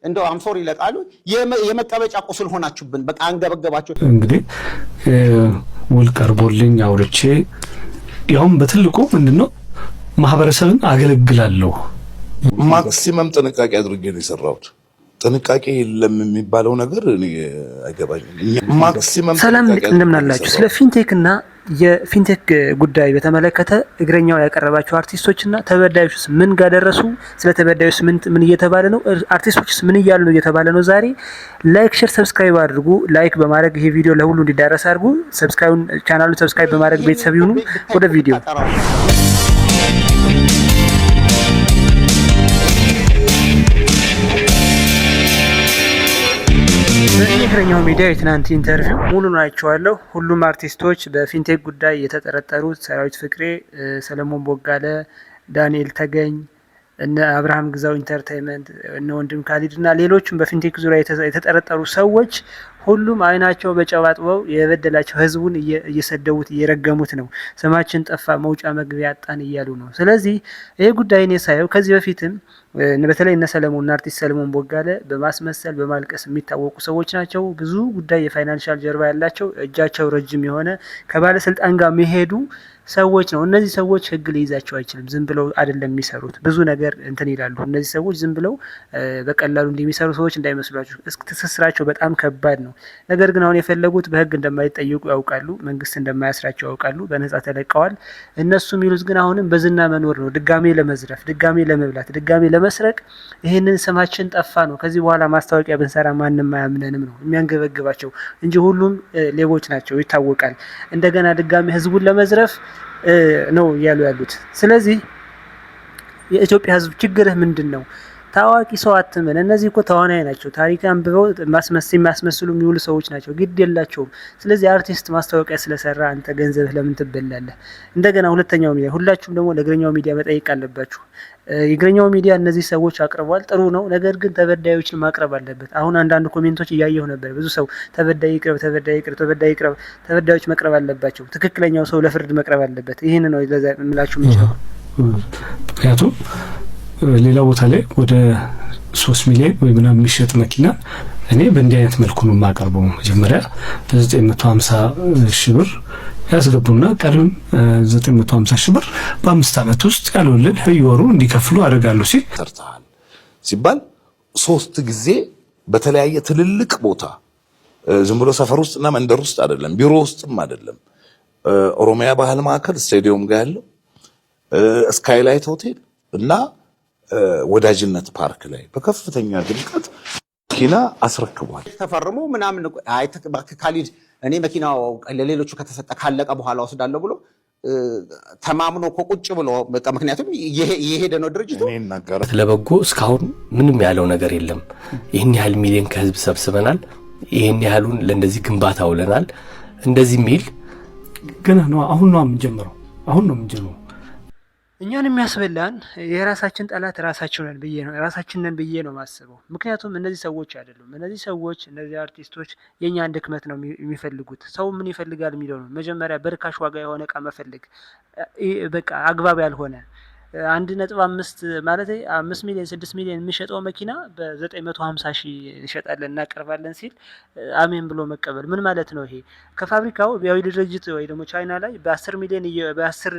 እንደው አምሶሪ ለቃሉ የመቀበጫ ቁስል ሆናችሁብን። በቃ አንገበገባችሁ። እንግዲህ ውል ቀርቦልኝ አውርቼ ያውም በትልቁ ምንድነው ማህበረሰብን አገለግላለሁ ማክሲመም ጥንቃቄ አድርጌ ነው የሰራሁት። ጥንቃቄ የለም የሚባለው ነገር እኔ አይገባኝም። ማክሲመም ሰላም እንደምን አላችሁ? ስለ ፊንቴክ እና የፊንቴክ ጉዳይ በተመለከተ እግረኛው ያቀረባቸው አርቲስቶችና ተበዳዮችስ ምን ጋር ደረሱ? ስለ ተበዳዮች ምን እየተባለ ነው? አርቲስቶችስ ምን እያሉ ነው እየተባለ ነው? ዛሬ ላይክ፣ ሼር፣ ሰብስክራይብ አድርጉ። ላይክ በማድረግ ይሄ ቪዲዮ ለሁሉ እንዲዳረስ አድርጉ። ቻናሉን ሰብስክራይብ በማድረግ ቤተሰብ ይሁኑ። ወደ ቪዲዮ በእግረኛው ሚዲያ የትናንት ኢንተርቪው ሙሉን አይቼዋለሁ። ሁሉም አርቲስቶች በፊንቴክ ጉዳይ የተጠረጠሩት ሰራዊት ፍቅሬ፣ ሰለሞን ቦጋለ፣ ዳንኤል ተገኝ፣ እነ አብርሃም ግዛው ኢንተርቴይንመንት፣ እነ ወንድም ካሊድ እና ሌሎችም በፊንቴክ ዙሪያ የተጠረጠሩ ሰዎች ሁሉም አይናቸው በጨዋጥበው የበደላቸው ህዝቡን እየሰደቡት እየረገሙት ነው። ስማችን ጠፋ፣ መውጫ መግቢያ አጣን እያሉ ነው። ስለዚህ ይሄ ጉዳይ እኔ ሳየው ከዚህ በፊትም በተለይ እነ ሰለሞን አርቲስት ሰለሞን ቦጋለ በማስመሰል በማልቀስ የሚታወቁ ሰዎች ናቸው። ብዙ ጉዳይ የፋይናንሻል ጀርባ ያላቸው እጃቸው ረጅም የሆነ ከባለስልጣን ጋር መሄዱ ሰዎች ነው። እነዚህ ሰዎች ህግ ሊይዛቸው አይችልም። ዝም ብለው አይደለም የሚሰሩት፣ ብዙ ነገር እንትን ይላሉ። እነዚህ ሰዎች ዝም ብለው በቀላሉ እንደሚሰሩ ሰዎች እንዳይመስሏቸው፣ ትስስራቸው በጣም ከባድ ነው። ነገር ግን አሁን የፈለጉት በህግ እንደማይጠየቁ ያውቃሉ፣ መንግስት እንደማያስራቸው ያውቃሉ። በነጻ ተለቀዋል። እነሱ የሚሉት ግን አሁንም በዝና መኖር ነው። ድጋሜ ለመዝረፍ፣ ድጋሜ ለመብላት፣ ድጋሜ ለመስረቅ። ይህንን ስማችን ጠፋ ነው። ከዚህ በኋላ ማስታወቂያ ብንሰራ ማንም አያምነንም ነው የሚያንገበግባቸው እንጂ ሁሉም ሌቦች ናቸው፣ ይታወቃል። እንደገና ድጋሜ ህዝቡን ለመዝረፍ ነው እያሉ ያሉት። ስለዚህ የኢትዮጵያ ህዝብ ችግርህ ምንድን ነው? ታዋቂ ሰው አትመን። እነዚህ እኮ ተዋናይ ናቸው። ታሪክ አንብበው የሚያስመስሉ የሚውሉ ሰዎች ናቸው። ግድ የላቸውም። ስለዚህ አርቲስት ማስታወቂያ ስለሰራ አንተ ገንዘብህ ለምን ትበላለህ? እንደገና ሁለተኛው ሚዲያ፣ ሁላችሁም ደግሞ ለእግረኛው ሚዲያ መጠየቅ አለባችሁ። የእግረኛው ሚዲያ እነዚህ ሰዎች አቅርቧል፣ ጥሩ ነው። ነገር ግን ተበዳዮችን ማቅረብ አለበት። አሁን አንዳንድ ኮሜንቶች እያየሁ ነበር። ብዙ ሰው ተበዳይ ይቅረብ፣ ተበዳይ ይቅረብ፣ ተበዳይ ይቅረብ። ተበዳዮች መቅረብ አለባቸው። ትክክለኛው ሰው ለፍርድ መቅረብ አለበት። ይህን ነው ለዛ የምላችሁ ምንጭው። ምክንያቱም ሌላ ቦታ ላይ ወደ 3 ሚሊዮን ወይ ምናምን የሚሸጥ መኪና እኔ በእንዲህ አይነት መልኩ ነው የማቀርበው። መጀመሪያ 950 ሺህ ብር ያስገቡና ቀሪውን 950 ሺህ ብር በ5 ዓመት ውስጥ ያለወለድ በየወሩ እንዲከፍሉ አደርጋለሁ ሲል ሰርተሃል ሲባል 3 ጊዜ በተለያየ ትልልቅ ቦታ፣ ዝም ብሎ ሰፈር ውስጥና መንደር ውስጥ አይደለም፣ ቢሮ ውስጥም አይደለም፣ ኦሮሚያ ባህል ማዕከል ስታዲየም ጋር ያለው ስካይላይት ሆቴል እና ወዳጅነት ፓርክ ላይ በከፍተኛ ድምቀት መኪና አስረክቧል። ተፈርሞ ምናምን አይ ካሊድ እኔ መኪናው ለሌሎቹ ከተሰጠ ካለቀ በኋላ ወስዳለሁ ብሎ ተማምኖ ቁጭ ብሎ በቃ ምክንያቱም የሄደ ነው ድርጅቱ። ለበጎ እስካሁን ምንም ያለው ነገር የለም። ይህን ያህል ሚሊዮን ከህዝብ ሰብስበናል፣ ይህን ያህሉን ለእንደዚህ ግንባታ ውለናል፣ እንደዚህ ሚል ገና ነው። አሁን ነው የምንጀምረው። እኛን የሚያስበላን የራሳችን ጠላት ራሳችን ነን ብዬ ነው ማስበው። ምክንያቱም እነዚህ ሰዎች አይደሉም። እነዚህ አርቲስቶች የእኛን ድክመት ነው የሚፈልጉት። ሰው ምን ይፈልጋል የሚለው ነው። መጀመሪያ በርካሽ ዋጋ የሆነ እቃ መፈልግ፣ በቃ አግባብ ያልሆነ 1.5 ማለት 5 ሚሊዮን 6 ሚሊዮን የሚሸጠው መኪና በ950 ሺህ እንሸጣለን እናቀርባለን ሲል አሜን ብሎ መቀበል ምን ማለት ነው? ይሄ ከፋብሪካው ቢያዊ ድርጅት ወይ ደግሞ ቻይና ላይ በ10 ሚሊዮን በ10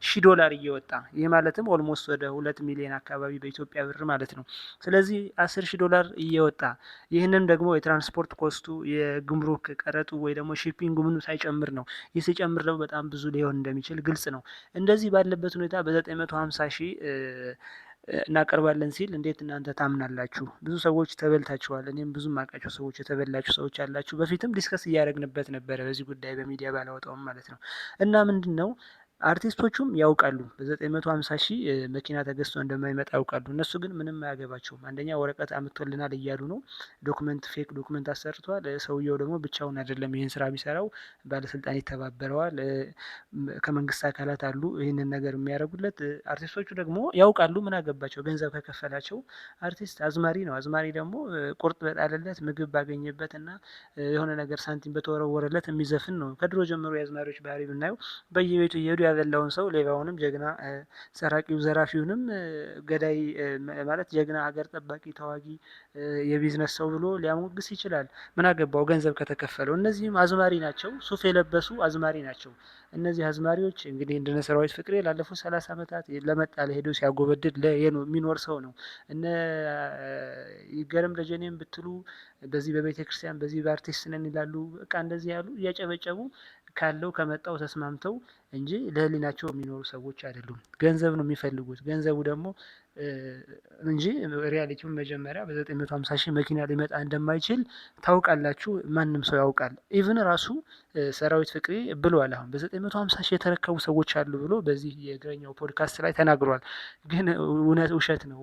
ሺህ ዶላር እየወጣ ይሄ ማለትም ኦልሞስት ወደ 2 ሚሊዮን አካባቢ በኢትዮጵያ ብር ማለት ነው። ስለዚህ 10 ሺህ ዶላር እየወጣ ይህንን ደግሞ የትራንስፖርት ኮስቱ የጉምሩክ ቀረጡ ወይ ደግሞ ሺፒንግ ምኑ ሳይጨምር ነው። ይህ ሲጨምር ደግሞ በጣም ብዙ ሊሆን እንደሚችል ግልጽ ነው። እንደዚህ ባለበት ሁኔታ በ950 ሺህ እናቀርባለን ሲል እንዴት እናንተ ታምናላችሁ? ብዙ ሰዎች ተበልታችኋል። እኔም ብዙ ማውቃቸው ሰዎች የተበላችሁ ሰዎች አላችሁ። በፊትም ዲስከስ እያደረግንበት ነበረ በዚህ ጉዳይ በሚዲያ ባላወጣውም ማለት ነው። እና ምንድነው አርቲስቶቹም ያውቃሉ በ950 ሺህ መኪና ተገዝቶ እንደማይመጣ ያውቃሉ። እነሱ ግን ምንም አያገባቸውም። አንደኛ ወረቀት አምጥቶልናል እያሉ ነው። ፌክ ዶክመንት አሰርቷል። ሰውየው ደግሞ ብቻውን አይደለም ይህን ስራ የሚሰራው፣ ባለስልጣን ይተባበረዋል። ከመንግስት አካላት አሉ ይህንን ነገር የሚያደርጉለት። አርቲስቶቹ ደግሞ ያውቃሉ። ምን አገባቸው? ገንዘብ ከከፈላቸው። አርቲስት አዝማሪ ነው። አዝማሪ ደግሞ ቁርጥ በጣለለት ምግብ ባገኘበት እና የሆነ ነገር ሳንቲም በተወረወረለት የሚዘፍን ነው። ከድሮ ጀምሮ የአዝማሪዎች ባህሪ ብናየው በየቤቱ እየሄዱ ያበላውን ሰው ሌባውንም ጀግና፣ ሰራቂው ዘራፊውንም ገዳይ ማለት ጀግና፣ ሀገር ጠባቂ፣ ተዋጊ፣ የቢዝነስ ሰው ብሎ ሊያሞግስ ይችላል። ምን አገባው ገንዘብ ከተከፈለው። እነዚህም አዝማሪ ናቸው፣ ሱፍ የለበሱ አዝማሪ ናቸው። እነዚህ አዝማሪዎች እንግዲህ እንደነ ሰራዊት ፍቅሬ ላለፉት 30 ዓመታት ለመጣ ለሄዶ ሲያጎበድድ የሚኖር ሰው ነው። እነ ይገረም ደጀኔም ብትሉ በዚህ በቤተ ክርስቲያን በዚህ በአርቲስት ነን ይላሉ። በቃ እንደዚህ ያሉ እያጨበጨቡ ካለው ከመጣው ተስማምተው እንጂ ለህሊናቸው የሚኖሩ ሰዎች አይደሉም። ገንዘብ ነው የሚፈልጉት። ገንዘቡ ደግሞ እንጂ ሪያሊቲውን መጀመሪያ በ950 ሺህ መኪና ሊመጣ እንደማይችል ታውቃላችሁ። ማንም ሰው ያውቃል። ኢቭን ራሱ ሰራዊት ፍቅሬ ብሏል። አሁን በ950 ሺህ የተረከቡ ሰዎች አሉ ብሎ በዚህ የእግረኛው ፖድካስት ላይ ተናግሯል። ግን እውነት ውሸት ነው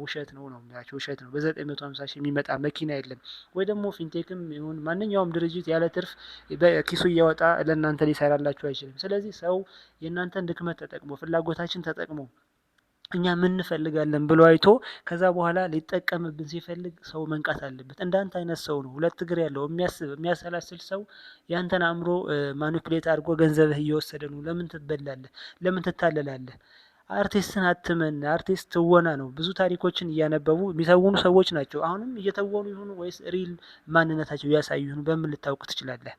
ነው የሚላቸው ውሸት ነው። በ950 ሺህ የሚመጣ መኪና የለም። ወይ ደግሞ ፊንቴክም ይሁን ማንኛውም ድርጅት ያለ ትርፍ በኪሱ እያወጣ ለእናንተ ሊሰራላችሁ አይችልም። ስለዚህ ሰው የእናንተን ድክመት ተጠቅሞ ፍላጎታችን ተጠቅሞ እኛ ምን እንፈልጋለን ብሎ አይቶ ከዛ በኋላ ሊጠቀምብን ሲፈልግ ሰው መንቃት አለበት። እንዳንተ አይነት ሰው ነው ሁለት እግር ያለው የሚያስብ የሚያሰላስል ሰው ያንተን አእምሮ ማኒፕሌት አድርጎ ገንዘብህ እየወሰደ ነው። ለምን ትበላለህ? ለምን ትታለላለህ? አርቲስትን አትመን። አርቲስት ትወና ነው። ብዙ ታሪኮችን እያነበቡ የሚተውኑ ሰዎች ናቸው። አሁንም እየተወኑ ይሁኑ ወይስ ሪል ማንነታቸው እያሳዩ ይሁኑ በምን ልታውቅ ትችላለህ?